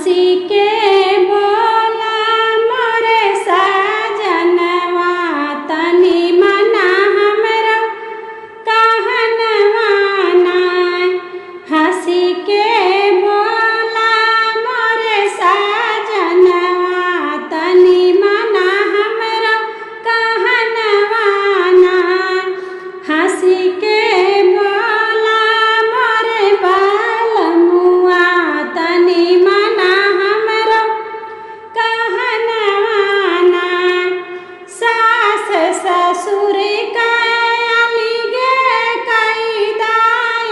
हंसी के बोला मोरे साजनवा तनी मना हमरा कहनवा नाय। हंसी के बोला मोरे साजनवा तनी मना हमरा कहनवा नाय। हंसी के बोला मोरे बालमुआ तनी मना हमरा कहनवा नाय। सास ससुर का अलिगे कैदा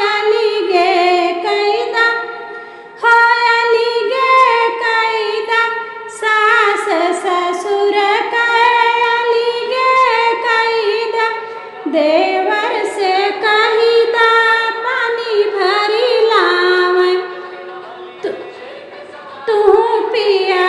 अलिगे कैदा हो अलिगे कैदा। सास ससुर का अलिगे कैदा देवर से कहिदा पानी भरी लावे तू पिया